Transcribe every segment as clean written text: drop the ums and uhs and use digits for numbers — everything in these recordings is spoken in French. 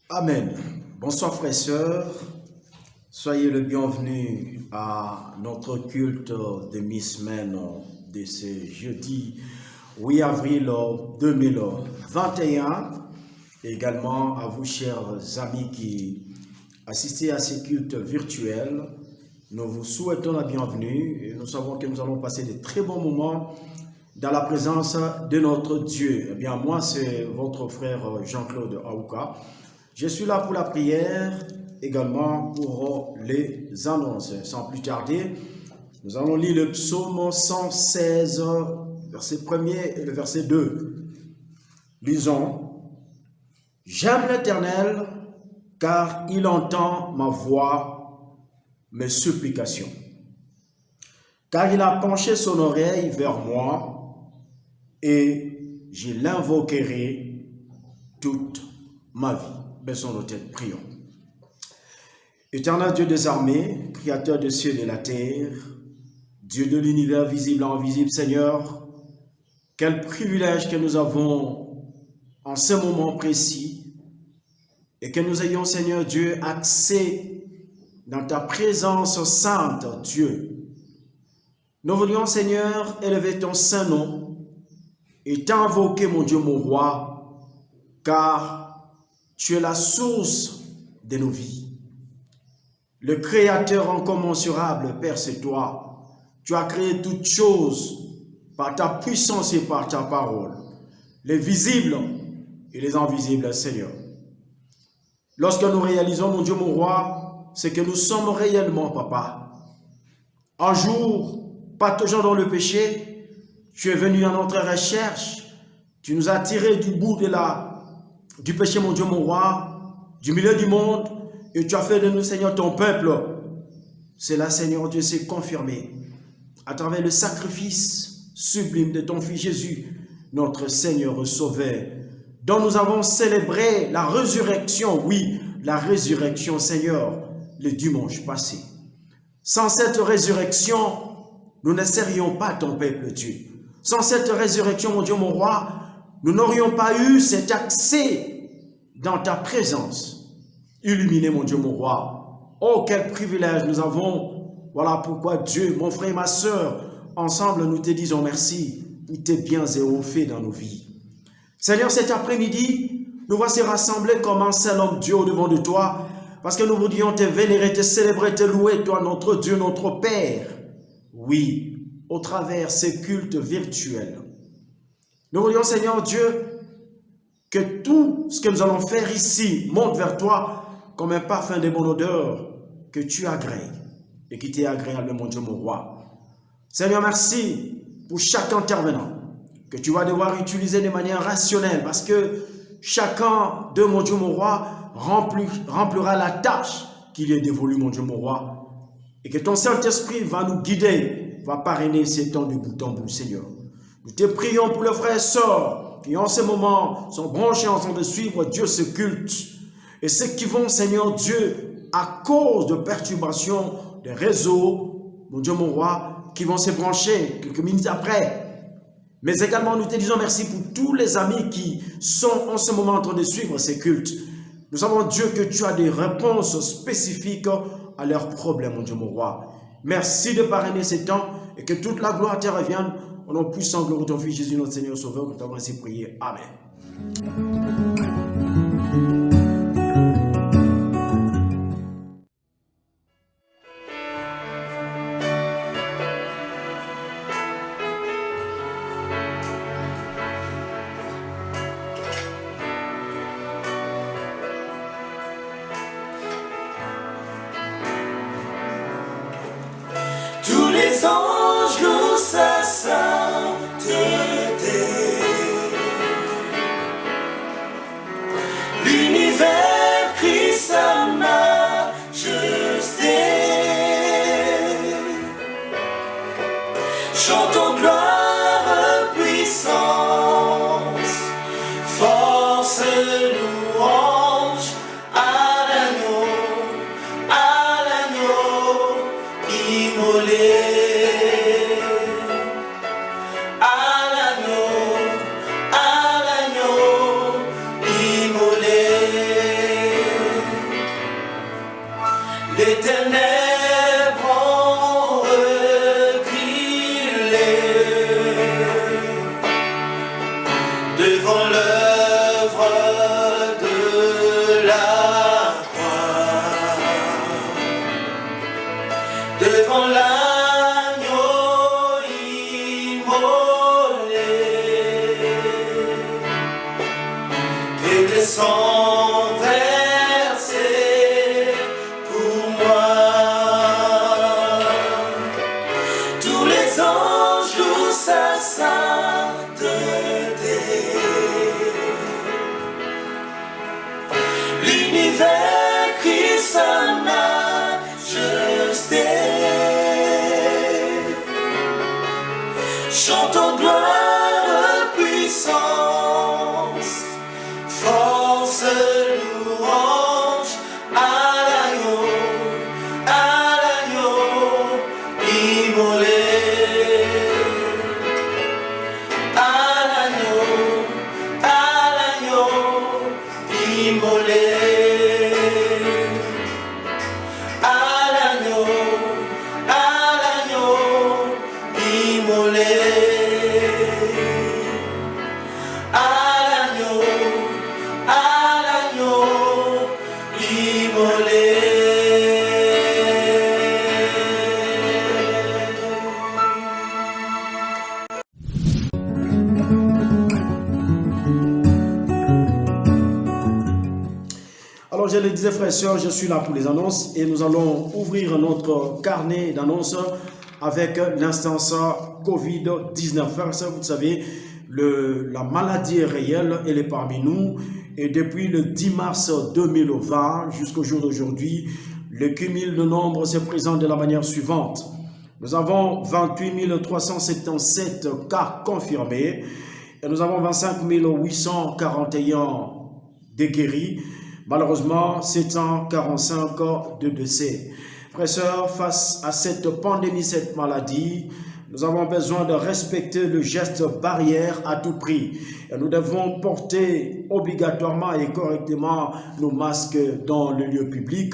Amen. Bonsoir frères et sœurs. Soyez le bienvenu à notre culte de mi-semaine de ce jeudi 8 avril 2021. Et également à vous, chers amis qui assistez à ces cultes virtuels. Nous vous souhaitons la bienvenue et nous savons que nous allons passer de très bons moments dans la présence de notre Dieu. Eh bien, moi, c'est votre frère Jean-Claude Aouka. Je suis là pour la prière, également pour les annonces. Sans plus tarder, nous allons lire le psaume 116, verset 1er et le verset 2. Lisons. « J'aime l'Éternel, car il entend ma voix, mes supplications. Car il a penché son oreille vers moi, et je l'invoquerai toute ma vie. » Baissons nos têtes, prions. Éternel Dieu des armées, créateur des cieux et de la terre, Dieu de l'univers visible et invisible, Seigneur, quel privilège que nous avons en ce moment précis et que nous ayons, Seigneur Dieu, accès dans ta présence sainte, Dieu. Nous voulions, Seigneur, élever ton saint nom et t'invoquer, mon Dieu, mon roi, car tu es la source de nos vies. Le Créateur incommensurable, Père, c'est toi. Tu as créé toutes choses par ta puissance et par ta parole, les visibles et les invisibles, Seigneur. Lorsque nous réalisons, mon Dieu, mon roi, c'est que nous sommes réellement, Papa. Un jour, pataugeant dans le péché, tu es venu à notre recherche. Tu nous as tirés du bout du péché, mon Dieu, mon roi, du milieu du monde, et tu as fait de nous, Seigneur, ton peuple. Cela, Seigneur Dieu, s'est confirmé à travers le sacrifice sublime de ton Fils Jésus, notre Seigneur Sauveur, dont nous avons célébré la résurrection, oui, la résurrection, Seigneur, le dimanche passé. Sans cette résurrection, nous ne serions pas ton peuple, Dieu. Sans cette résurrection, mon Dieu, mon roi, nous n'aurions pas eu cet accès dans ta présence. Illuminé, mon Dieu, mon roi. Oh, quel privilège nous avons. Voilà pourquoi Dieu, mon frère et ma soeur, ensemble, nous te disons merci pour tes biens et hauts faits dans nos vies. Seigneur, cet après-midi, nous voici rassemblés comme un seul homme, Dieu, au-devant de toi, parce que nous voudrions te vénérer, te célébrer, te louer, toi, notre Dieu, notre Père. Oui, au travers ces cultes virtuels. Nous voudrions, Seigneur Dieu, que tout ce que nous allons faire ici monte vers toi comme un parfum de bonne odeur que tu agrées et qui t'est agréable, mon Dieu, mon roi. Seigneur, merci pour chaque intervenant que tu vas devoir utiliser de manière rationnelle parce que chacun de, mon Dieu, mon roi, remplira la tâche qui lui est dévolue, mon Dieu, mon roi. Et que ton Saint-Esprit va nous guider, va parrainer ces temps de bout en bout, Seigneur. Nous te prions pour les frères et sœurs qui en ce moment sont branchés en train de suivre Dieu ce culte. Et ceux qui vont, Seigneur Dieu, à cause de perturbations des réseaux, mon Dieu, mon roi, qui vont se brancher quelques minutes après. Mais également, nous te disons merci pour tous les amis qui sont en ce moment en train de suivre ces cultes. Nous savons, Dieu, que tu as des réponses spécifiques à leurs problèmes, mon Dieu, mon roi. Merci de parrainer ces temps et que toute la gloire te revienne. Au nom puissant, gloire de ton Fils Jésus, notre Seigneur Sauveur, nous t'avons ainsi prié. Amen. Tous les anges louent sa sainteté. L'univers crie sa majesté. Chantons gloire, puissance, force, louange à l'agneau immolé, à l'agneau chantons gloire, puissance, force, louange à l'agneau immolé. Alors je le disais frères et sœurs, je suis là pour les annonces et nous allons ouvrir notre carnet d'annonces avec l'instance Covid-19. Frères et sœurs, vous savez, la maladie est réelle, elle est parmi nous et depuis le 10 mars 2020 jusqu'au jour d'aujourd'hui, le cumul de nombre se présente de la manière suivante. Nous avons 28 377 cas confirmés et nous avons 25 841 de guéris. Malheureusement, 745 de décès. Frères et sœurs, face à cette pandémie, cette maladie, nous avons besoin de respecter le geste barrière à tout prix. Et nous devons porter obligatoirement et correctement nos masques dans le lieu public.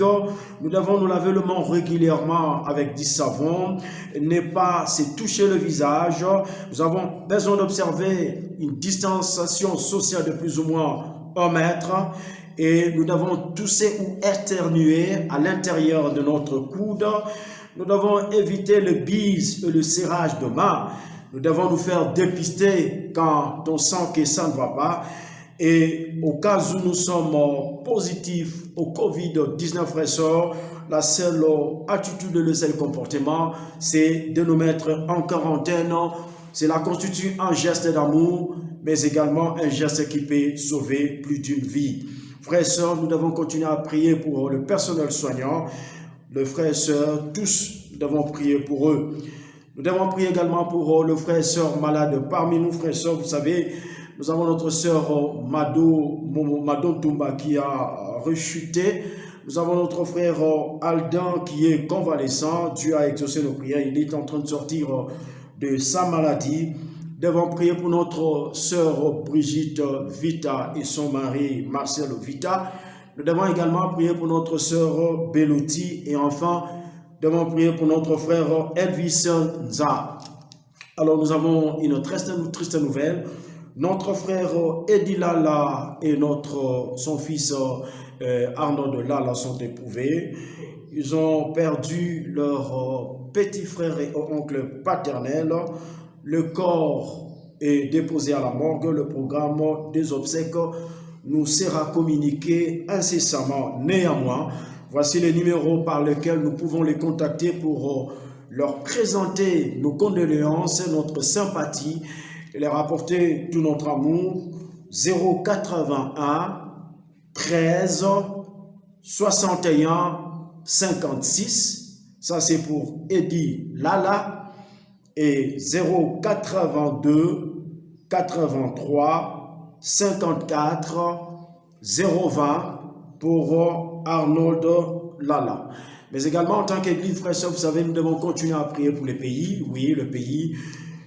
Nous devons nous laver le main régulièrement avec du savon, ne pas se toucher le visage. Nous avons besoin d'observer une distanciation sociale de plus ou moins 1 mètre. Et nous devons tousser ou éternuer à l'intérieur de notre coude. Nous devons éviter le bise et le serrage de main. Nous devons nous faire dépister quand on sent que ça ne va pas. Et au cas où nous sommes positifs au Covid-19, frères et sœurs, la seule attitude et le seul comportement, c'est de nous mettre en quarantaine. Cela constitue un geste d'amour, mais également un geste qui peut sauver plus d'une vie. Frères et sœurs, nous devons continuer à prier pour le personnel soignant. Les frères et sœurs, tous, nous devons prier pour eux. Nous devons prier également pour le frère et sœur malade parmi nous, frères et sœurs. Vous savez, nous avons notre sœur Madon Toumba qui a rechuté. Nous avons notre frère Aldan qui est convalescent. Dieu a exaucé nos prières. Il est en train de sortir de sa maladie. Nous devons prier pour notre sœur Brigitte Vita et son mari Marcel Vita. Nous devons également prier pour notre sœur Belouti et enfin, nous devons prier pour notre frère Elvis Nza. Alors nous avons une triste nouvelle. Notre frère Edi Lala et son fils Arnaud Lala sont éprouvés. Ils ont perdu leur petit frère et oncle paternel. Le corps est déposé à la morgue. Le programme des obsèques nous sera communiqué incessamment. Néanmoins, voici les numéros par lesquels nous pouvons les contacter pour leur présenter nos condoléances, notre sympathie et leur apporter tout notre amour. 081 13 61 56. Ça, c'est pour Edi Lala. Et 082 83 54 020 pour Arnold Lala. Mais également en tant qu'Église, frères et sœurs, vous savez, nous devons continuer à prier pour les pays. Oui, le pays.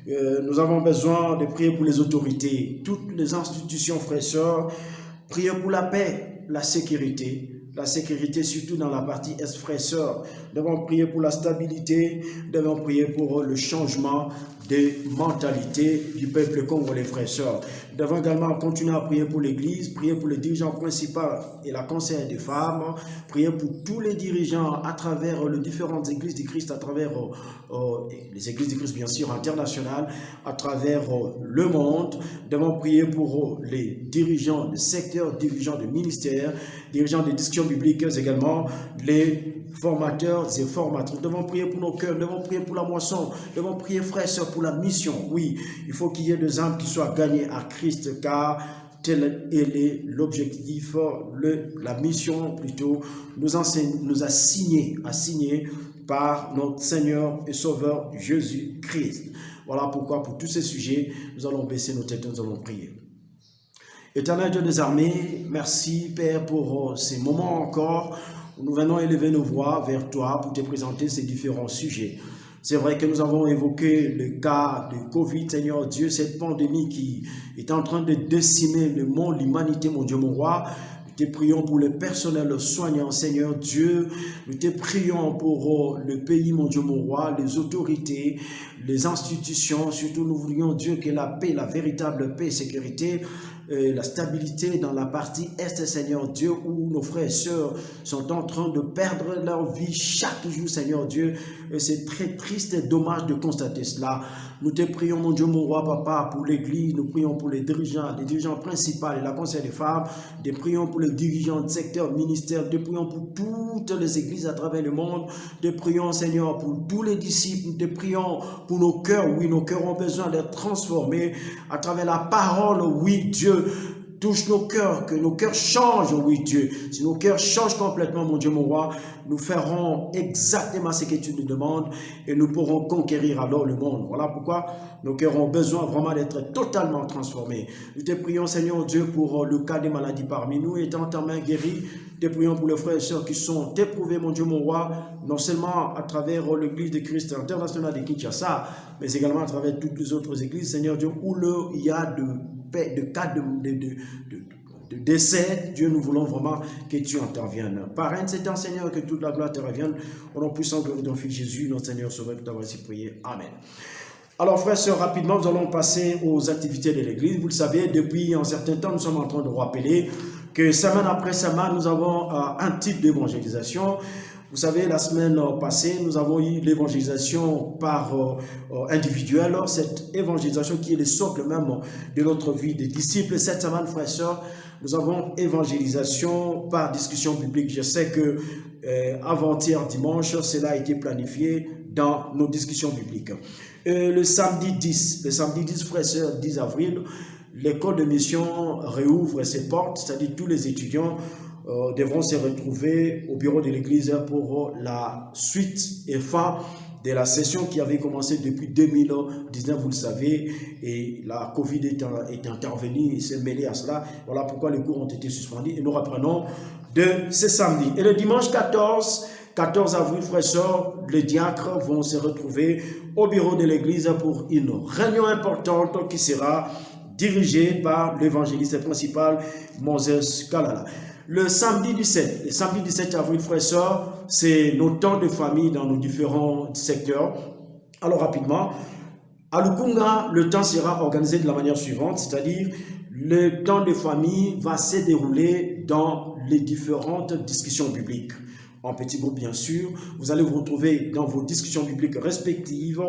Nous avons besoin de prier pour les autorités, toutes les institutions, frères et sœurs. Prier pour la paix, la sécurité surtout dans la partie est, frères et sœurs. Nous devons prier pour la stabilité, nous devons prier pour le changement des mentalités du peuple congolais, frères et sœurs. Nous devons également continuer à prier pour l'Église, prier pour les dirigeants principaux et la conseillère des femmes, prier pour tous les dirigeants à travers les différentes églises du Christ, à travers les églises du Christ, bien sûr, internationales, à travers le monde. Nous devons prier pour les dirigeants de secteurs, dirigeants de ministères, dirigeants des discussions bibliques également, les formateurs et formatrices. Nous devons prier pour nos cœurs, nous devons prier pour la moisson, nous devons prier, frères et sœurs, pour la mission. Oui, il faut qu'il y ait des âmes qui soient gagnées à Christ, car tel est l'objectif, la mission plutôt, nous a signé par notre Seigneur et Sauveur Jésus-Christ. Voilà pourquoi pour tous ces sujets, nous allons baisser nos têtes, nous allons prier. Éternel Dieu des armées, merci Père pour ces moments encore où nous venons élever nos voix vers toi pour te présenter ces différents sujets. C'est vrai que nous avons évoqué le cas de Covid, Seigneur Dieu, cette pandémie qui est en train de décimer le monde, l'humanité, mon Dieu, mon roi. Nous te prions pour le personnel soignant, Seigneur Dieu. Nous te prions pour le pays, mon Dieu, mon roi, les autorités, les institutions. Surtout, nous voulions, Dieu, que la paix, la véritable paix et sécurité, la stabilité dans la partie Est, Seigneur Dieu, où nos frères et sœurs sont en train de perdre leur vie chaque jour, Seigneur Dieu. C'est très triste et dommage de constater cela. Nous te prions, mon Dieu, mon roi, papa, pour l'Église. Nous prions pour les dirigeants principaux et la Conseil des femmes. Nous te prions pour les dirigeants de secteur, ministère. Nous te prions pour toutes les églises à travers le monde. Nous te prions, Seigneur, pour tous les disciples. Nous te prions pour nos cœurs. Oui, nos cœurs ont besoin d'être transformés à travers la parole. Oui, Dieu. Touche nos cœurs, que nos cœurs changent, oui Dieu. Si nos cœurs changent complètement, mon Dieu, mon roi, nous ferons exactement ce que tu nous demandes et nous pourrons conquérir alors le monde. Voilà pourquoi nos cœurs ont besoin vraiment d'être totalement transformés. Nous te prions, Seigneur Dieu, pour le cas des maladies parmi nous, étant ta main guérie. Nous te prions pour les frères et sœurs qui sont éprouvés, mon Dieu, mon roi, non seulement à travers l'Église de Christ international de Kinshasa, mais également à travers toutes les autres églises, Seigneur Dieu, où il y a de cas de décès. Dieu, nous voulons vraiment que tu interviennes. Par un de ces temps, Seigneur, que toute la gloire te revienne. Au nom puissant de ton Fils Jésus, notre Seigneur Sauveur, pour t'avoir ainsi prié. Amen. Alors, frères et sœurs, rapidement, nous allons passer aux activités de l'Église. Vous le savez, depuis un certain temps, nous sommes en train de rappeler que semaine après semaine, nous avons un type d'évangélisation. Vous savez, la semaine passée, nous avons eu l'évangélisation par individuel, cette évangélisation qui est le socle même de notre vie de disciples. Cette semaine, frères et sœurs, nous avons évangélisation par discussion biblique. Je sais que avant-hier dimanche, cela a été planifié dans nos discussions bibliques. Le samedi 10, frères et sœurs, 10 avril, l'école de mission réouvre ses portes, c'est-à-dire tous les étudiants devront se retrouver au bureau de l'église pour la suite et fin de la session qui avait commencé depuis 2019, vous le savez, et la Covid est intervenue et s'est mêlée à cela. Voilà pourquoi les cours ont été suspendus et nous reprenons de ce samedi. Et le dimanche 14 avril, frères et sœurs, les diacres vont se retrouver au bureau de l'église pour une réunion importante qui sera dirigée par l'évangéliste principal Moses Kalala. Le samedi 17 avril, frères et sœurs, c'est nos temps de famille dans nos différents secteurs. Alors rapidement, à Lukunga, le temps sera organisé de la manière suivante, c'est-à-dire le temps de famille va se dérouler dans les différentes discussions bibliques. En petit groupe, bien sûr, vous allez vous retrouver dans vos discussions bibliques respectives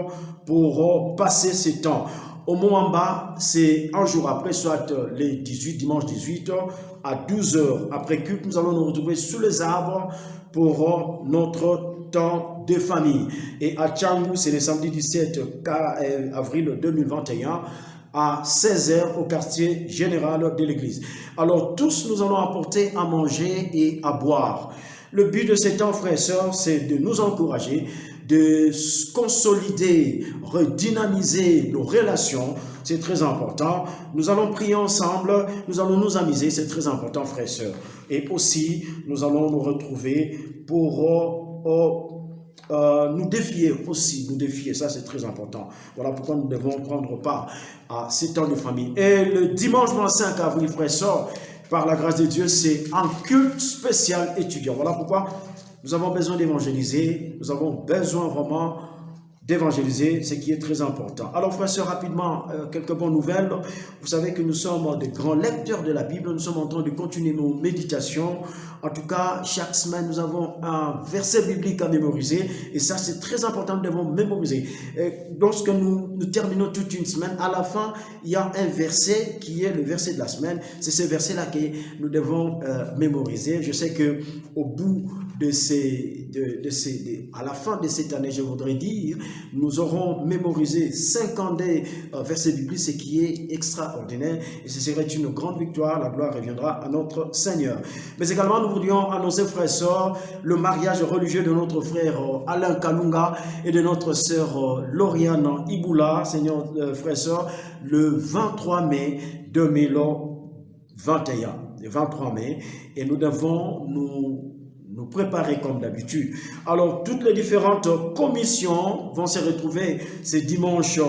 pour passer ces temps. Au Moamba, c'est un jour après, soit les dimanche 18 à 12 h après culte, nous allons nous retrouver sous les arbres pour notre temps de famille. Et à Tchangou, c'est le samedi 17 avril 2021 à 16 h au quartier général de l'église. Alors tous, nous allons apporter à manger et à boire. Le but de ces temps, frères et sœurs, c'est de nous encourager, de consolider, redynamiser nos relations. C'est très important. Nous allons prier ensemble, nous allons nous amuser, c'est très important, frères et sœurs. Et aussi, nous allons nous retrouver pour nous défier, ça c'est très important. Voilà pourquoi nous devons prendre part à ces temps de famille. Et le dimanche 25 avril, frères et sœurs, par la grâce de Dieu, c'est un culte spécial étudiant. Voilà pourquoi nous avons besoin d'évangéliser, nous avons besoin vraiment d'évangéliser, ce qui est très important. Alors, frères et sœurs, rapidement, quelques bonnes nouvelles. Vous savez que nous sommes des grands lecteurs de la Bible, nous sommes en train de continuer nos méditations. En tout cas, chaque semaine, nous avons un verset biblique à mémoriser, et ça, c'est très important, nous devons mémoriser. Et lorsque nous terminons toute une semaine, à la fin, il y a un verset qui est le verset de la semaine. C'est ce verset-là que nous devons mémoriser. Je sais qu'au bout à la fin de cette année, je voudrais dire nous aurons mémorisé 50 des versets bibliques, ce qui est extraordinaire. Et ce serait une grande victoire. La gloire reviendra à notre Seigneur. Mais également, nous voulions annoncer, frères et sœurs, le mariage religieux de notre frère Alain Kalunga et de notre sœur Lauriane Iboula, Seigneur, frères et sœurs, le 23 mai 2021. Le 23 mai. Et nous devons nous préparer comme d'habitude. Alors, toutes les différentes commissions vont se retrouver ce dimanche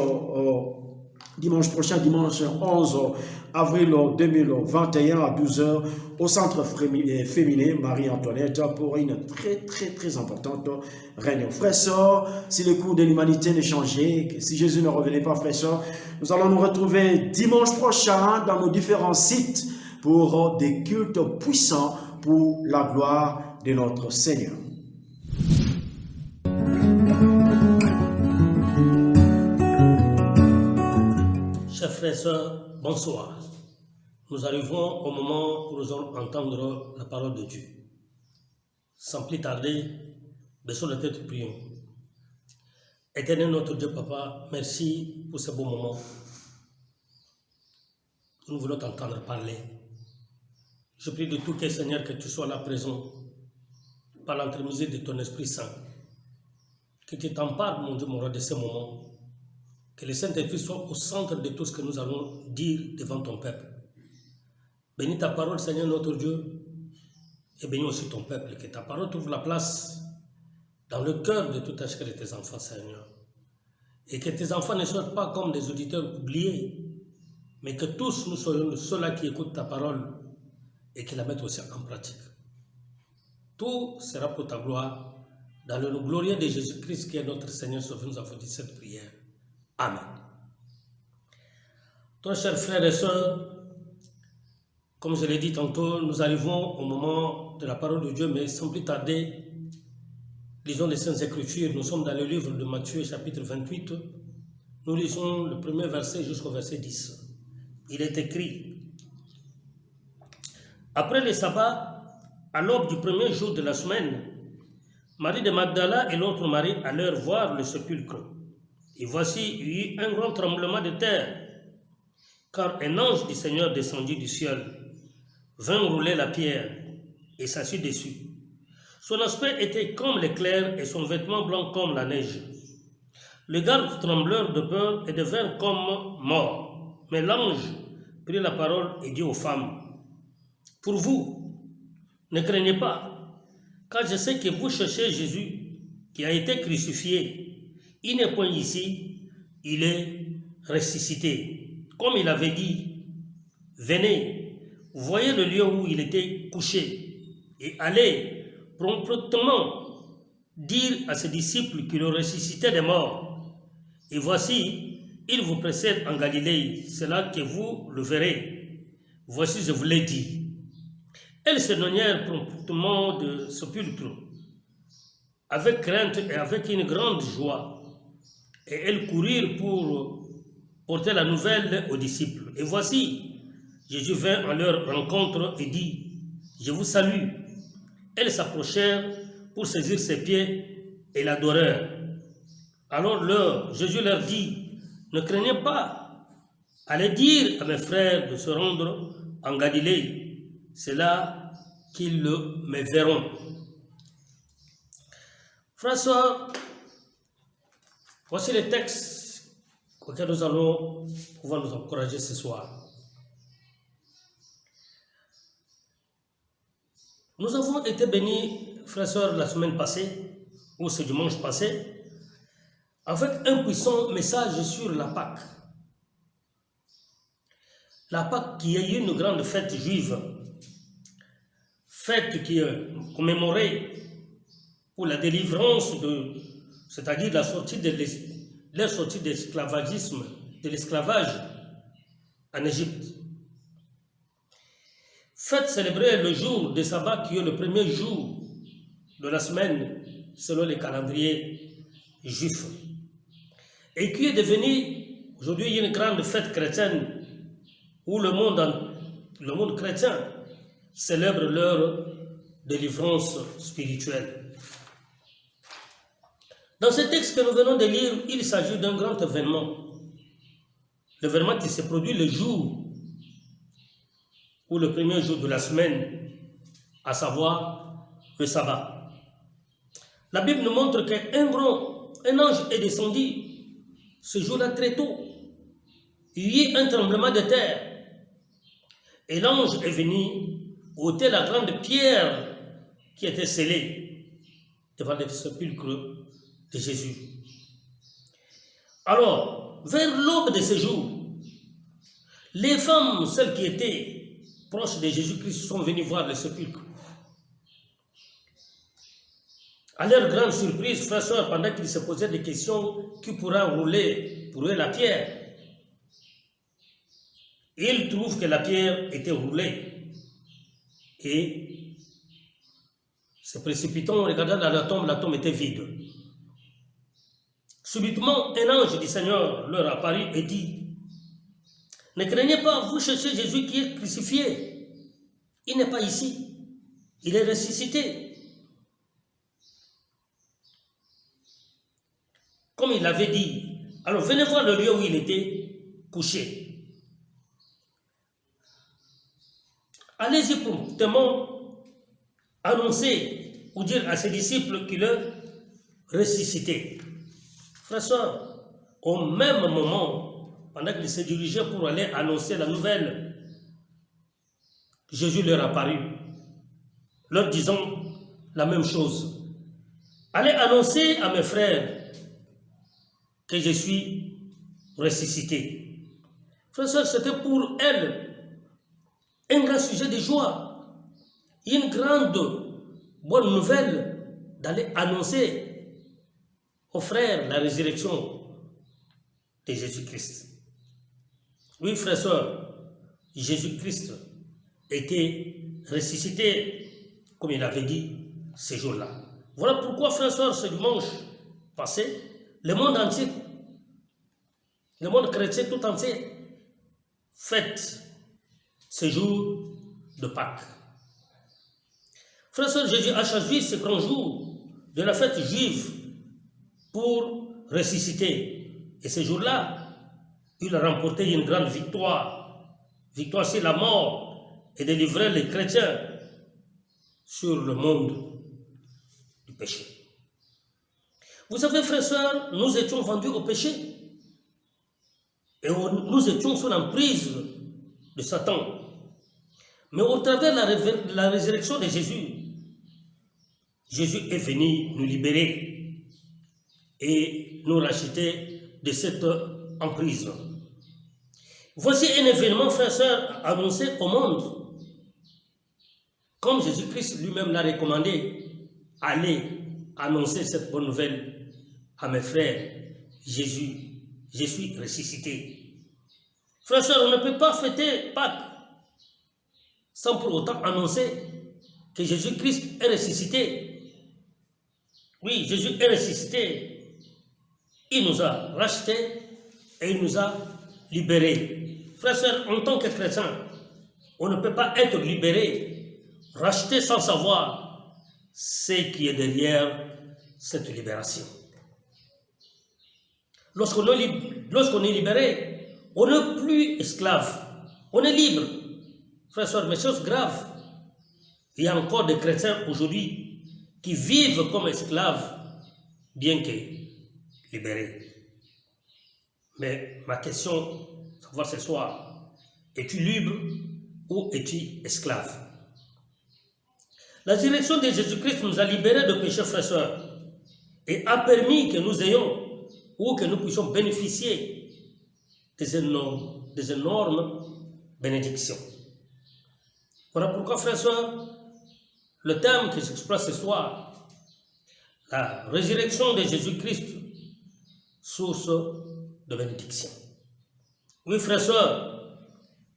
prochain, dimanche 11 avril 2021 à 12h au centre féminin Marie-Antoinette pour une très importante réunion. Frères et sœurs, si le cours de l'humanité ne changeait, si Jésus ne revenait pas, frères et sœurs, nous allons nous retrouver dimanche prochain dans nos différents sites pour des cultes puissants pour la gloire de notre Seigneur. Chers frères et sœurs, bonsoir. Nous arrivons au moment où nous allons entendre la parole de Dieu. Sans plus tarder, baissons la tête, prions. Éternel notre Dieu, Papa, merci pour ce beau moment. Nous voulons t'entendre parler. Je prie de tout cœur, Seigneur, que tu sois là présent par l'entremise de ton Esprit Saint. Que tu t'empares, mon Dieu, mon roi, de ce moment. Que le Saint-Esprit soit au centre de tout ce que nous allons dire devant ton peuple. Bénis ta parole, Seigneur, notre Dieu, et bénis aussi ton peuple. Que ta parole trouve la place dans le cœur de tout un chacun de tes enfants, Seigneur. Et que tes enfants ne soient pas comme des auditeurs oubliés, mais que tous nous soyons ceux-là qui écoutent ta parole et qui la mettent aussi en pratique. Tout sera pour ta gloire. Dans le nom glorieux de Jésus-Christ, qui est notre Seigneur, sauveur, nous avons dit cette prière. Amen. Toi, chers frères et sœurs, comme je l'ai dit tantôt, nous arrivons au moment de la parole de Dieu, mais sans plus tarder, lisons les Saintes Écritures. Nous sommes dans le livre de Matthieu, chapitre 28. Nous lisons le premier verset jusqu'au verset 10. Il est écrit: après le sabbat, à l'aube du premier jour de la semaine, Marie de Magdala et l'autre Marie allèrent voir le sépulcre. Et voici, il y eut un grand tremblement de terre, car un ange du Seigneur descendit du ciel, vint rouler la pierre et s'assit dessus. Son aspect était comme l'éclair et son vêtement blanc comme la neige. Les gardes tremblèrent de peur et devinrent comme morts. Mais l'ange prit la parole et dit aux femmes: pour vous, ne craignez pas, car je sais que vous cherchez Jésus, qui a été crucifié. Il n'est point ici, il est ressuscité. Comme il avait dit, venez, voyez le lieu où il était couché, et allez promptement dire à ses disciples qu'il le ressuscité des morts. Et voici, il vous précède en Galilée, c'est là que vous le verrez. Voici, je vous l'ai dit. Elles s'éloignèrent promptement de ce sépulcre, avec crainte et avec une grande joie. Et elles courirent pour porter la nouvelle aux disciples. Et voici, Jésus vint à leur rencontre et dit: je vous salue. Elles s'approchèrent pour saisir ses pieds et l'adorèrent. Alors Jésus leur dit: ne craignez pas, allez dire à mes frères de se rendre en Galilée, c'est là qu'ils me verront. François, voici les textes auxquels nous allons pouvoir nous encourager ce soir. Nous avons été bénis, frères et sœurs, la semaine passée, ou ce dimanche passé, avec un puissant message sur la Pâque. La Pâque qui est une grande fête juive, fête qui est commémorée pour la délivrance c'est-à-dire la sortie de l'esclavagisme, de l'esclavage en Égypte. Fête célébrée le jour de sabbat qui est le premier jour de la semaine selon les calendriers juifs et qui est devenue aujourd'hui une grande fête chrétienne où le monde chrétien célèbre leur délivrance spirituelle. Dans ce texte que nous venons de lire, il s'agit d'un grand événement. L'événement qui se produit le jour ou le premier jour de la semaine, à savoir le sabbat. La Bible nous montre qu'un ange est descendu ce jour-là très tôt. Il y a eu un tremblement de terre et l'ange est venu ôter la grande pierre qui était scellée devant le sépulcre de Jésus. Alors, vers l'aube de ce jour, les femmes, celles qui étaient proches de Jésus-Christ, sont venues voir le sépulcre. À leur grande surprise, frères et sœurs, pendant qu'ils se posaient des questions, qui pourra rouler pour eux la pierre? Ils trouvent que la pierre était roulée. Et se précipitant, en regardant dans la tombe était vide. Subitement, un ange du Seigneur leur apparut et dit: ne craignez pas, vous cherchez Jésus qui est crucifié. Il n'est pas ici, il est ressuscité. Comme il l'avait dit, alors venez voir le lieu où il était couché. Allez-y promptement annoncer ou dire à ses disciples qu'il est ressuscité. Frères et sœurs, au même moment, pendant qu'ils se dirigeaient pour aller annoncer la nouvelle, Jésus leur apparut, leur disant la même chose. Allez annoncer à mes frères que je suis ressuscité. Frères et sœurs, c'était pour elle un grand sujet de joie, une grande bonne nouvelle d'aller annoncer aux frères la résurrection de Jésus-Christ. Oui, frères et sœurs, Jésus-Christ était ressuscité, comme il avait dit ce jour-là. Voilà pourquoi, frères et sœurs, ce dimanche passé, le monde entier, le monde chrétien tout entier, fête ce jour de Pâques. Frères et sœurs, Jésus a choisi ce grand jour de la fête juive pour ressusciter. Et ce jour-là, il a remporté une grande victoire. Victoire sur la mort et délivrer les chrétiens sur le monde du péché. Vous savez, frères et sœurs, nous étions vendus au péché. Et nous étions sous l'emprise de Satan. Mais au travers de la résurrection de Jésus, Jésus est venu nous libérer et nous racheter de cette emprise. Voici un événement, frères et sœurs, annoncé au monde. Comme Jésus-Christ lui-même l'a recommandé, allez annoncer cette bonne nouvelle à mes frères. Jésus, je suis ressuscité. Frères et sœurs, on ne peut pas fêter Pâques sans pour autant annoncer que Jésus-Christ est ressuscité. Oui, Jésus est ressuscité. Il nous a rachetés et il nous a libérés. Frères et sœurs, en tant que chrétiens, on ne peut pas être libéré, racheté sans savoir ce qui est derrière cette libération. Lorsqu'on est libéré, on n'est plus esclave, on est libre. Frères et sœurs, mais chose grave, il y a encore des chrétiens aujourd'hui qui vivent comme esclaves, bien que libérés. Mais ma question, savoir ce soir, es-tu libre ou es-tu esclave? La résurrection de Jésus-Christ nous a libérés de péché, frères et sœurs, et a permis que nous ayons ou que nous puissions bénéficier des énormes bénédictions. Voilà pourquoi, frères et sœurs, le thème que j'exprime ce soir, la résurrection de Jésus-Christ, source de bénédiction. Oui, frères et sœurs,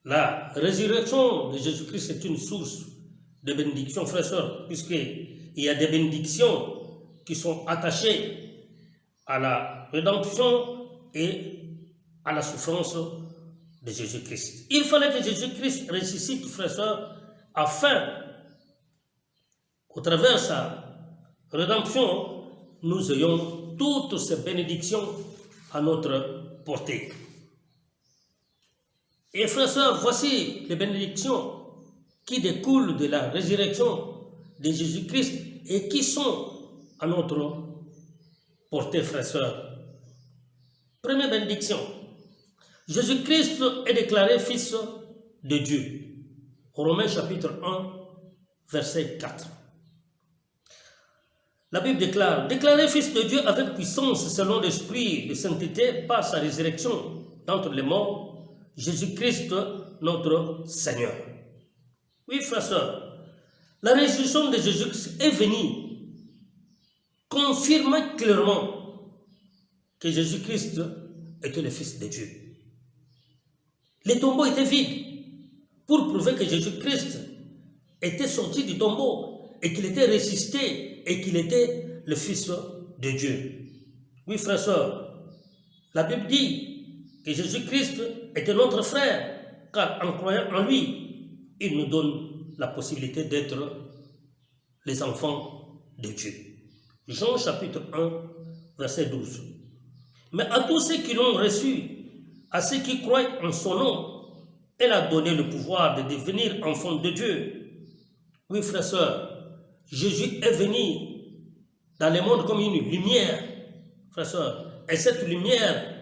la résurrection de Jésus-Christ est une source de bénédiction, frères et sœurs, puisqu'il y a des bénédictions qui sont attachées à la rédemption et à la souffrance de Jésus-Christ. Il fallait que Jésus-Christ ressuscite, frères et sœurs, afin, au travers de sa rédemption, nous ayons ont toutes ces bénédictions à notre portée. Et frères et sœurs, voici les bénédictions qui découlent de la résurrection de Jésus-Christ et qui sont à notre portée, frères et sœurs. Première bénédiction, Jésus-Christ est déclaré Fils de Dieu. Romains chapitre 1, verset 4. La Bible déclare, déclaré Fils de Dieu avec puissance selon l'Esprit de sainteté par sa résurrection d'entre les morts, Jésus-Christ notre Seigneur. Oui, frères et sœurs, la résurrection de Jésus-Christ est venue confirmer clairement que Jésus-Christ était le Fils de Dieu. Les tombeaux étaient vides pour prouver que Jésus-Christ était sorti du tombeau et qu'il était ressuscité et qu'il était le Fils de Dieu. Oui, frères et sœurs, la Bible dit que Jésus-Christ était notre frère, car en croyant en lui, il nous donne la possibilité d'être les enfants de Dieu. Jean chapitre 1, verset 12. Mais à tous ceux qui l'ont reçu, à ceux qui croient en son nom, elle a donné le pouvoir de devenir enfants de Dieu. Oui, frères et sœurs, Jésus est venu dans le monde comme une lumière, frères et sœurs. Et cette lumière,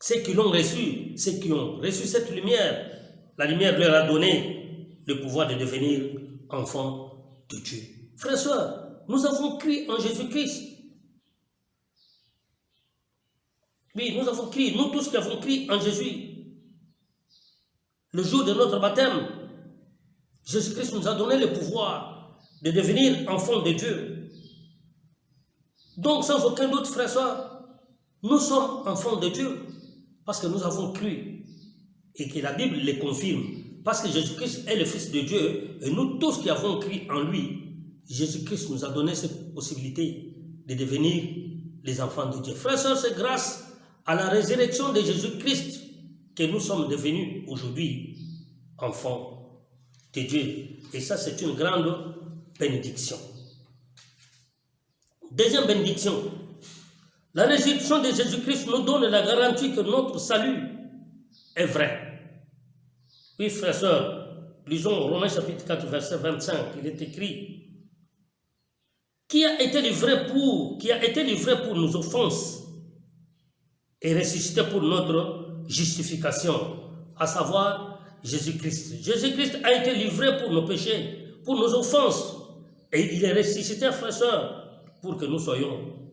ceux qui l'ont reçu, ceux qui ont reçu cette lumière, la lumière leur a donné le pouvoir de devenir enfants de Dieu. Frères et sœurs, nous avons cru en Jésus-Christ. Oui, nous avons crié, nous tous qui avons crié en Jésus. Le jour de notre baptême, Jésus-Christ nous a donné le pouvoir de devenir enfants de Dieu. Donc, sans aucun doute, frères et sœurs, nous sommes enfants de Dieu parce que nous avons cru et que la Bible le confirme. Parce que Jésus-Christ est le Fils de Dieu et nous tous qui avons cru en lui, Jésus-Christ nous a donné cette possibilité de devenir les enfants de Dieu. Frères et sœurs, c'est grâce à la résurrection de Jésus-Christ que nous sommes devenus aujourd'hui enfants de Dieu. Et ça, c'est une grande bénédiction. Deuxième bénédiction, la résurrection de Jésus-Christ nous donne la garantie que notre salut est vrai. Oui, frères et sœurs, lisons Romains chapitre 4, verset 25, il est écrit, qui a été livré pour nos offenses et ressuscité pour notre justification, à savoir Jésus-Christ. Jésus-Christ a été livré pour nos péchés, pour nos offenses, et il est ressuscité, frères et sœurs, pour que nous soyons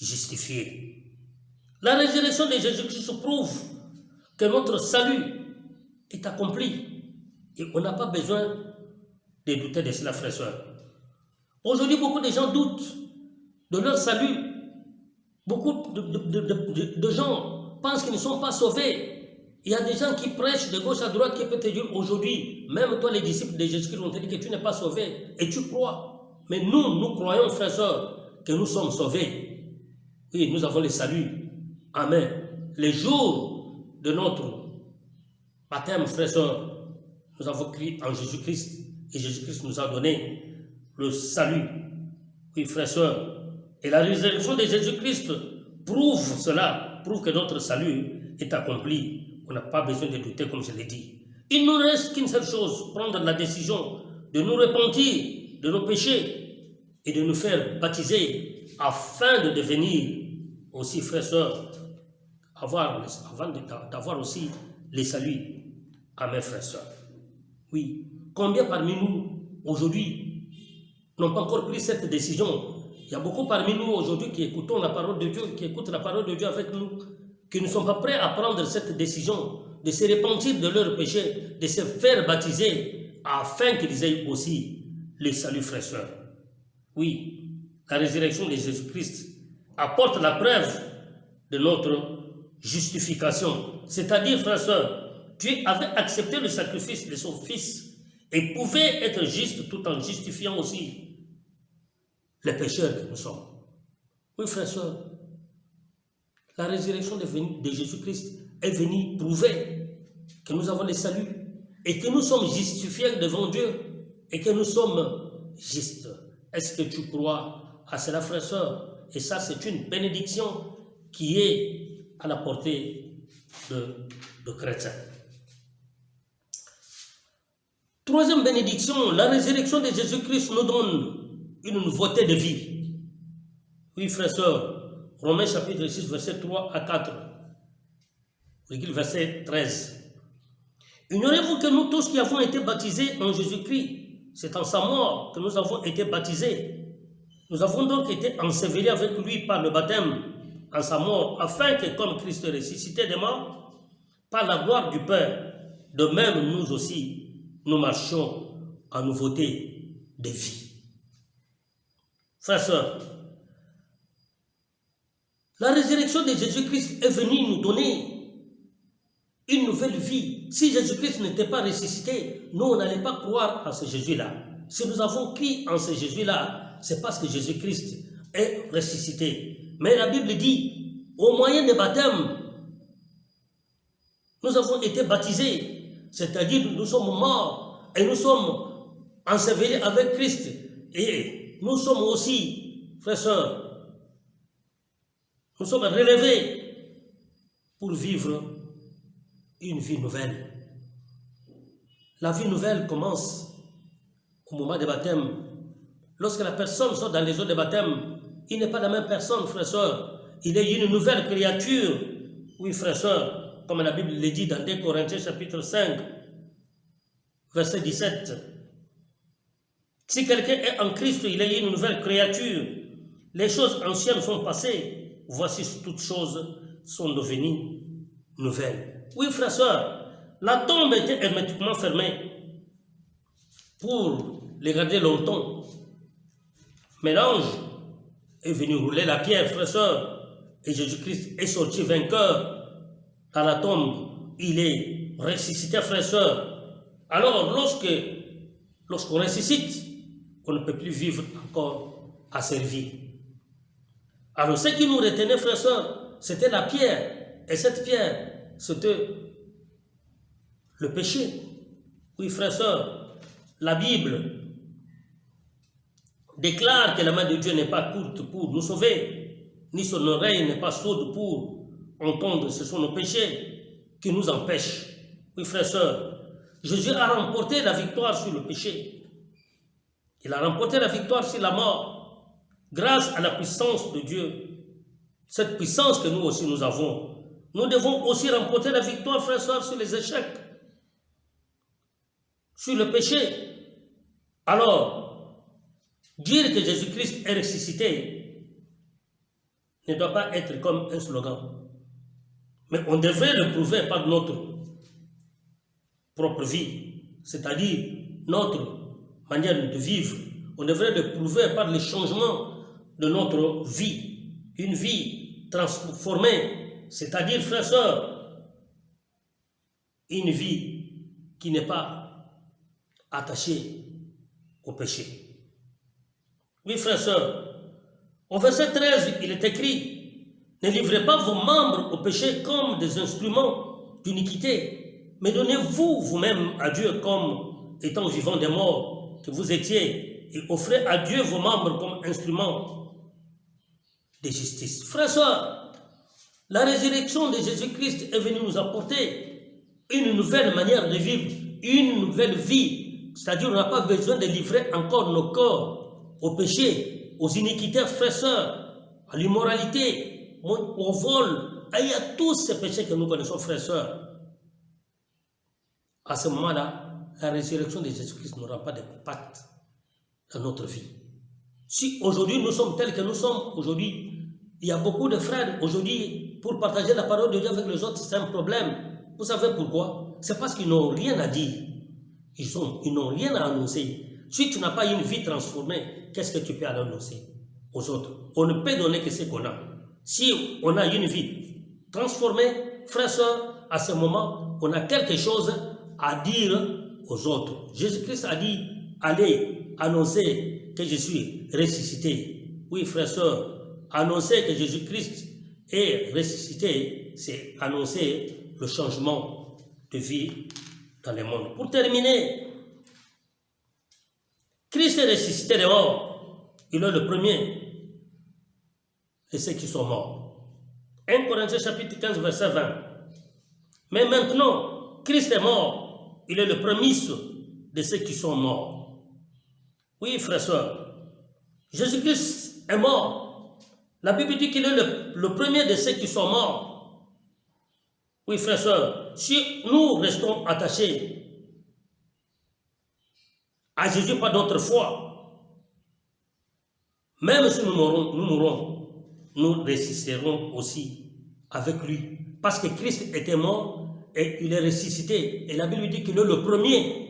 justifiés. La résurrection de Jésus-Christ prouve que notre salut est accompli, et on n'a pas besoin de douter de cela, frères et sœurs. Aujourd'hui, beaucoup de gens doutent de leur salut. Beaucoup de gens pensent qu'ils ne sont pas sauvés. Il y a des gens qui prêchent de gauche à droite qui peuvent te dire aujourd'hui, même toi les disciples de Jésus-Christ vont te dire que tu n'es pas sauvé et tu crois. Mais nous croyons, frères et sœurs, que nous sommes sauvés. Oui, nous avons le salut. Amen. Les jours de notre baptême, frères et sœurs, nous avons crié en Jésus-Christ et Jésus-Christ nous a donné le salut. Oui, frères et sœurs, et la résurrection de Jésus-Christ prouve cela, prouve que notre salut est accompli. On n'a pas besoin de douter, comme je l'ai dit. Il ne nous reste qu'une seule chose, prendre la décision de nous repentir de nos péchés et de nous faire baptiser afin de devenir aussi, frères et sœurs, d'avoir aussi les saluts à mes frères et sœurs. Oui, combien parmi nous aujourd'hui n'ont pas encore pris cette décision? Il y a beaucoup parmi nous aujourd'hui qui écoutons la parole de Dieu, qui écoutent la parole de Dieu avec nous, qui ne sont pas prêts à prendre cette décision de se repentir de leurs péchés, de se faire baptiser afin qu'ils aient aussi le salut, frères et sœurs. Oui, la résurrection de Jésus-Christ apporte la preuve de notre justification. C'est-à-dire, frères et sœurs, Dieu avait accepté le sacrifice de son Fils et pouvait être juste tout en justifiant aussi les pécheurs que nous sommes. Oui, frères et sœurs, la résurrection de Jésus-Christ est venue prouver que nous avons le salut et que nous sommes justifiés devant Dieu et que nous sommes justes. Est-ce que tu crois à cela, frères et sœurs. Et ça, c'est une bénédiction qui est à la portée de chrétiens. Troisième bénédiction, la résurrection de Jésus-Christ nous donne une nouveauté de vie. Oui, frères et sœurs, Romains chapitre 6, verset 3 à 4, verset 13. Ignorez-vous que nous tous qui avons été baptisés en Jésus-Christ, c'est en sa mort que nous avons été baptisés. Nous avons donc été ensevelis avec lui par le baptême en sa mort, afin que comme Christ est ressuscité des morts, par la gloire du Père, de même nous aussi, nous marchions en nouveauté de vie. Frères et sœurs, la résurrection de Jésus-Christ est venue nous donner une nouvelle vie. Si Jésus-Christ n'était pas ressuscité, nous, on n'allait pas croire à ce Jésus-là. Si nous avons cru en ce Jésus-là, c'est parce que Jésus-Christ est ressuscité. Mais la Bible dit, au moyen des baptêmes, nous avons été baptisés. C'est-à-dire, nous sommes morts et nous sommes ensevelis avec Christ. Et nous sommes aussi, frères et sœurs, nous sommes relevés pour vivre une vie nouvelle. La vie nouvelle commence au moment des baptêmes. Lorsque la personne sort dans les eaux de baptême, il n'est pas la même personne, frères et sœurs. Il est une nouvelle créature. Oui, frères et sœurs. Comme la Bible le dit dans 2 Corinthiens chapitre 5, verset 17. Si quelqu'un est en Christ, il est une nouvelle créature. Les choses anciennes sont passées. Voici toutes choses sont devenues nouvelles. Oui, frères et sœurs, la tombe était hermétiquement fermée pour les garder longtemps. Mais l'ange est venu rouler la pierre, frères et sœurs, et Jésus-Christ est sorti vainqueur dans la tombe. Il est ressuscité, frères et sœurs. Alors, lorsqu'on ressuscite, on ne peut plus vivre encore à servir. Alors, ce qui nous retenait, frères et sœurs, c'était la pierre. Et cette pierre, c'était le péché. Oui, frères et sœurs, la Bible déclare que la main de Dieu n'est pas courte pour nous sauver, ni son oreille n'est pas sourde pour entendre. Ce sont nos péchés qui nous empêchent. Oui, frères et sœurs, Jésus a remporté la victoire sur le péché. Il a remporté la victoire sur la mort grâce à la puissance de Dieu. Cette puissance que nous aussi nous avons. Nous devons aussi remporter la victoire, frères et sœurs, sur les échecs, sur le péché. Alors, dire que Jésus-Christ est ressuscité ne doit pas être comme un slogan. Mais on devrait le prouver par notre propre vie, c'est-à-dire notre manière de vivre. On devrait le prouver par le changement de notre vie, une vie transformée, c'est-à-dire, frères et sœurs, une vie qui n'est pas attachée au péché. Oui, frères et sœurs, au verset 13, il est écrit, ne livrez pas vos membres au péché comme des instruments d'iniquité, mais donnez-vous vous-même à Dieu comme étant vivant des morts que vous étiez, et offrez à Dieu vos membres comme instruments de justice. Frères et sœurs, la résurrection de Jésus-Christ est venue nous apporter une nouvelle manière de vivre, une nouvelle vie. C'est-à-dire, on n'a pas besoin de livrer encore nos corps au péché, aux iniquités, frères et sœurs, à l'immoralité, au vol, et à tous ces péchés que nous connaissons, frères et sœurs. À ce moment-là, la résurrection de Jésus-Christ n'aura pas d'impact dans notre vie. Si aujourd'hui nous sommes tels que nous sommes, aujourd'hui, il y a beaucoup de frères, aujourd'hui, pour partager la parole de Dieu avec les autres, c'est un problème. Vous savez pourquoi? C'est parce qu'ils n'ont rien à dire. Ils n'ont rien à annoncer. Si tu n'as pas une vie transformée, qu'est-ce que tu peux annoncer aux autres? On ne peut donner que ce qu'on a. Si on a une vie transformée, frères et sœurs, à ce moment, on a quelque chose à dire aux autres. Jésus-Christ a dit, allez annoncer que je suis ressuscité. Oui, frères et sœurs, annoncer que Jésus-Christ est ressuscité, c'est annoncer le changement de vie dans le monde. Pour terminer, Christ est ressuscité des morts. Il est le premier. et ceux qui sont morts. 1 Corinthiens chapitre 15, verset 20. Mais maintenant, Christ est mort. Il est le prémisse de ceux qui sont morts. Oui, frères et sœurs, Jésus-Christ est mort. La Bible dit qu'il est le premier de ceux qui sont morts. Oui, frères et sœurs, si nous restons attachés à Jésus par notre foi, même si nous mourrons, nous résisterons aussi avec lui. Parce que Christ était mort et il est ressuscité. Et la Bible dit qu'il est le premier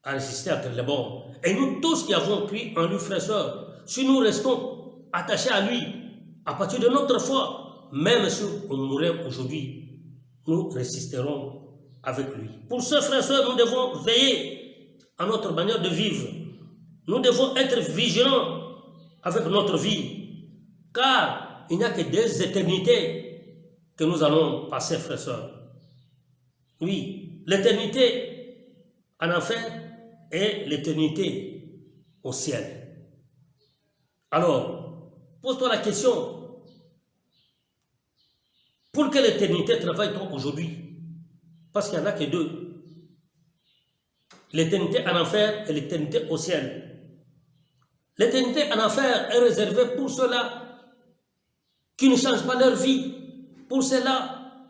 à résister à les morts. Et nous tous qui avons cru en lui, frères et sœurs, si nous restons attachés à lui, à partir de notre foi, même si on mourrait aujourd'hui, nous résisterons avec lui. Pour ce, frères et sœurs, nous devons veiller à notre manière de vivre. Nous devons être vigilants avec notre vie, car il n'y a que des éternités que nous allons passer, frères et sœurs. Oui, l'éternité en enfer et l'éternité au ciel. Alors, pose-toi la question, pour quelle éternité travaille-t-on aujourd'hui? Parce qu'il n'y en a que deux. L'éternité en enfer et l'éternité au ciel. L'éternité en enfer est réservée pour ceux-là qui ne changent pas leur vie. Pour ceux-là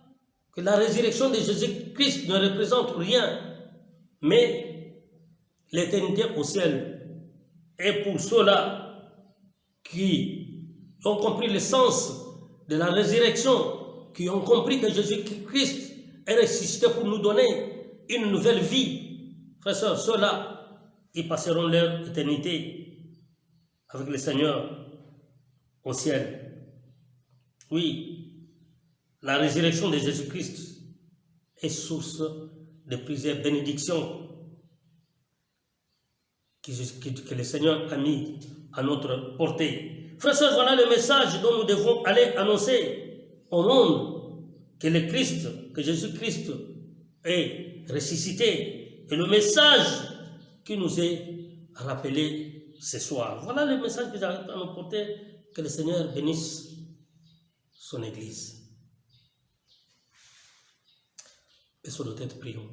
que la résurrection de Jésus-Christ ne représente rien. Mais l'éternité au ciel est pour ceux-là qui ont compris le sens de la résurrection, qui ont compris que Jésus-Christ est ressuscité pour nous donner une nouvelle vie. Frères et sœurs, ceux-là, ils passeront leur éternité avec le Seigneur au ciel. Oui, la résurrection de Jésus-Christ est source de plusieurs bénédictions que le Seigneur a mis à notre portée. Frères et sœurs, voilà le message dont nous devons aller annoncer au monde, que le Christ, que Jésus-Christ est ressuscité, et le message qui nous est rappelé ce soir. Voilà le message que j'arrive à nous porter, que le Seigneur bénisse son Église. Baissons nos têtes, prions.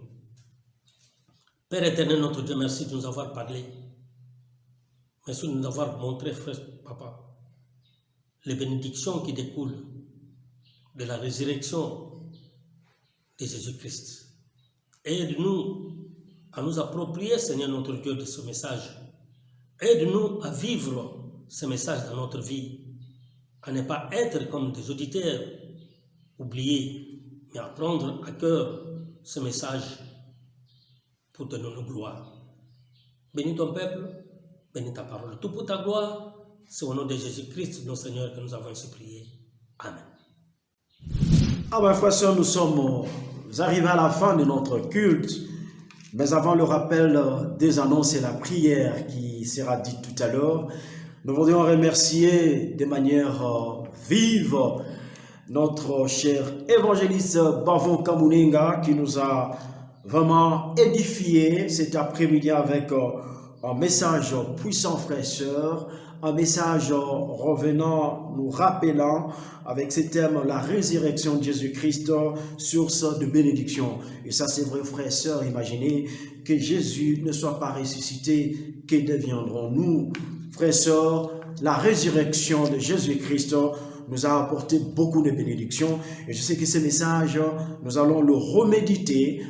Père éternel, notre Dieu, merci de nous avoir parlé. Merci de nous avoir montré, frère, papa, les bénédictions qui découlent de la résurrection de Jésus-Christ. Aide-nous à nous approprier, Seigneur notre Dieu, de ce message. Aide-nous à vivre ce message dans notre vie, à ne pas être comme des auditeurs oubliés, mais à prendre à cœur ce message pour donner nos gloires. Bénis ton peuple, bénis ta parole. Tout pour ta gloire, c'est au nom de Jésus-Christ, notre Seigneur, que nous avons ainsi prié. Amen. Ah ben, frères et sœurs, nous sommes arrivés à la fin de notre culte, mais avant le rappel des annonces et la prière qui sera dite tout à l'heure, nous voudrions remercier de manière vive notre cher évangéliste Bavon Kamuninga qui nous a vraiment édifié cet après-midi avec un message puissant, frères et sœurs, un message revenant, nous rappelant avec ce thème, la résurrection de Jésus-Christ, source de bénédiction. Et ça, c'est vrai, frères et sœurs, imaginez que Jésus ne soit pas ressuscité, que deviendrons-nous? Frères et sœurs, la résurrection de Jésus-Christ nous a apporté beaucoup de bénédictions. Et je sais que ce message, nous allons le reméditer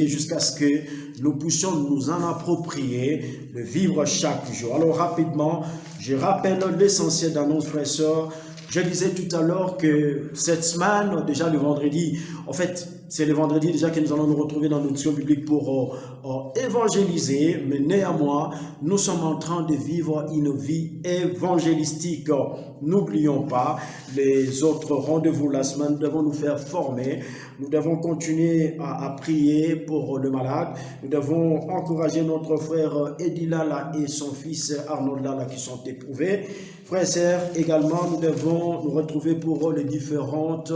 jusqu'à ce que nous puissions nous en approprier, le vivre chaque jour. Alors rapidement, je rappelle l'essentiel d'annonce, frères et sœurs. Je disais tout à l'heure que cette semaine, déjà le vendredi, en fait, c'est le vendredi déjà que nous allons nous retrouver dans l'audition publique pour évangéliser, mais néanmoins, nous sommes en train de vivre une vie évangélistique. N'oublions pas les autres rendez-vous la semaine, nous devons nous faire former, nous devons continuer à prier pour le malade, nous devons encourager notre frère Eddie Lala et son fils Arnaud Lala qui sont éprouvés. Frères et sœurs, également, nous devons nous retrouver pour les différentes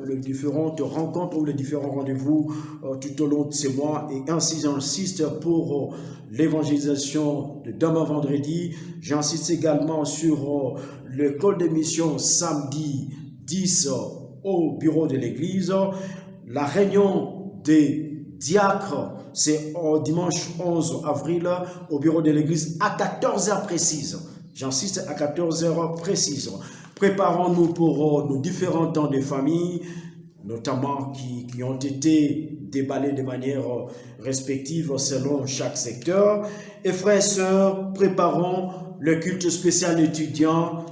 les différentes rencontres ou les différents rendez-vous tout au long de ces mois. Et ainsi, j'insiste pour l'évangélisation de demain vendredi. J'insiste également sur le call d'émission samedi 10 au bureau de l'église. La réunion des diacres, c'est dimanche 11 avril au bureau de l'église à 14h précises. J'insiste, à 14h précises. Préparons-nous pour nos différents temps de famille, notamment qui ont été déballés de manière respective selon chaque secteur. Et frères et sœurs, préparons le culte spécial étudiant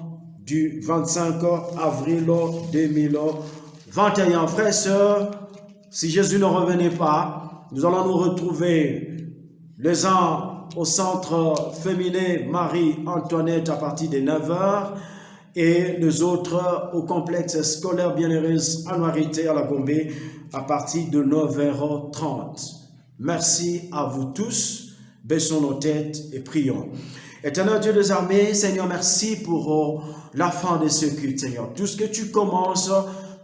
du 25 avril 2021. Frères et sœurs, si Jésus ne revenait pas, nous allons nous retrouver les uns au centre féminin Marie-Antoinette à partir de 9h et les autres au complexe scolaire Bienheureuse à Noirité à la Gombe à partir de 9h30. Merci à vous tous. Baissons nos têtes et prions. Éternel Dieu des armées, Seigneur, merci pour la fin de ce culte, Seigneur. Tout ce que tu commences,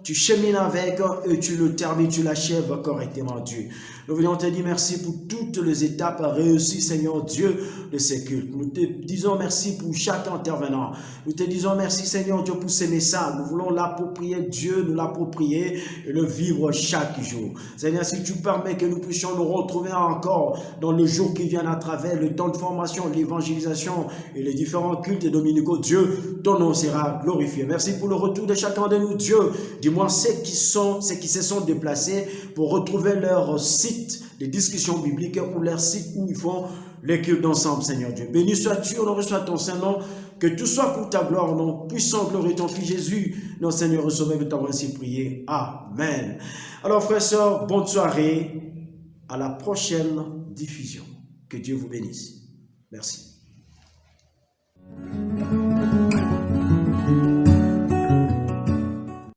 tu chemines avec et tu le termines, tu l'achèves correctement, Dieu. Nous voulons te dire merci pour toutes les étapes réussies, Seigneur Dieu, de ces cultes. Nous te disons merci pour chaque intervenant. Nous te disons merci, Seigneur Dieu, pour ces messages. Nous voulons l'approprier, Dieu, nous l'approprier et le vivre chaque jour. Seigneur, si tu permets que nous puissions nous retrouver encore dans le jour qui vient à travers le temps de formation, l'évangélisation et les différents cultes dominicaux, Dieu, ton nom sera glorifié. Merci pour le retour de chacun de nous, Dieu. Dis-moi ceux qui se sont déplacés pour retrouver leur site de discussion biblique ou leur site où ils font les cultes ensemble, Seigneur Dieu. Béni sois-tu, honoré soit ton Saint-Nom, que tout soit pour ta gloire, nom puissant, glorieux ton Fils Jésus, notre Seigneur et Sauveur, que t'avons ainsi prié. Amen. Alors, frères et sœurs, bonne soirée, à la prochaine diffusion. Que Dieu vous bénisse. Merci.